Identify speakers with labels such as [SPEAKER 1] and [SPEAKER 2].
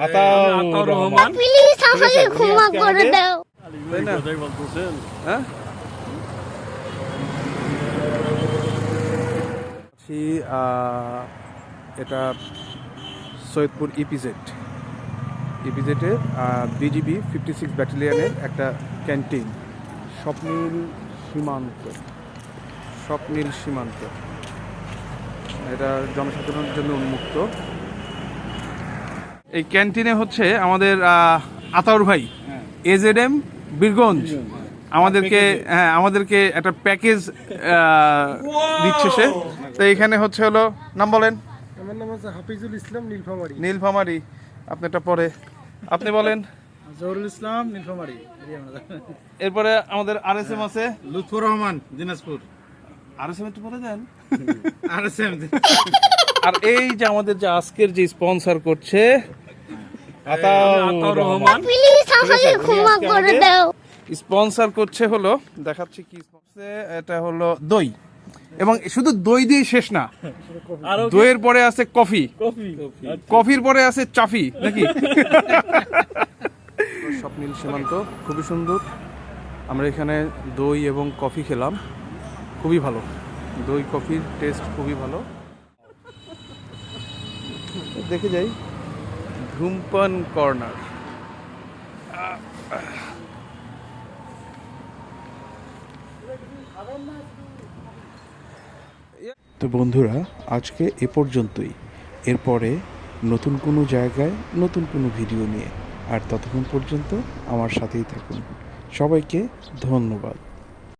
[SPEAKER 1] Ataur Rahman.
[SPEAKER 2] Please আমাকে ক্ষমা করে দাও।
[SPEAKER 1] তাই না? হ্যাঁ? এটা সৈয়দপুর ইপিজেডে বিজিবি 56 ব্যাটালিয়নের একটা ক্যান্টিন, স্বপ্নীল সীমান্ত। এটা জনসাধারণের জন্য উন্মুক্ত। এই ক্যান্টিনে হচ্ছে আমাদের আতাউর ভাই এজেডএম বীরগঞ্জ আমাদেরকে একটা প্যাকেজ দিচ্ছে সে। তো এখানে হচ্ছে হলো, নাম বলেন।
[SPEAKER 3] আমার নাম হচ্ছে হাফিজুল ইসলাম
[SPEAKER 1] নীলফামারী। আপনারটা পরে আপনি বলেন।
[SPEAKER 3] জহুরুল ইসলাম নীলফামারী।
[SPEAKER 1] এরপরে আমাদের আরএসএম আছে
[SPEAKER 3] লুৎফর রহমান দিনাজপুর।
[SPEAKER 1] আরএসএম একটু বলে দেন।
[SPEAKER 3] আরএসএম।
[SPEAKER 1] আর এই যে আমাদের যে আজকের যে স্পন্সর করছে আতাউর রহমান,
[SPEAKER 2] প্লিজ আমাকে ক্ষমা করে দাও।
[SPEAKER 1] স্পন্সর করছে হলো, দেখাচ্ছি কি স্পন্সর। এটা হলো দই, এবং শুধু দই দিয়ে শেষ না, দইয়ের পরে আছে কফি, কফির পরে আছে চাফি নাকি। স্বপ্নীল সীমান্ত খুবই সুন্দর। আমরা এখানে দই এবং কফি খেলাম, খুবই ভালো। দই কফির টেস্ট খুবই ভালো। দেখে যাই ধূমপান কর্নার।
[SPEAKER 4] তো বন্ধুরা, আজকে এ পর্যন্তই। এরপরে নতুন কোনো জায়গায় নতুন কোনো ভিডিও নিয়ে, আর ততক্ষণ পর্যন্ত আমার সাথেই থাকুন। সবাইকে ধন্যবাদ।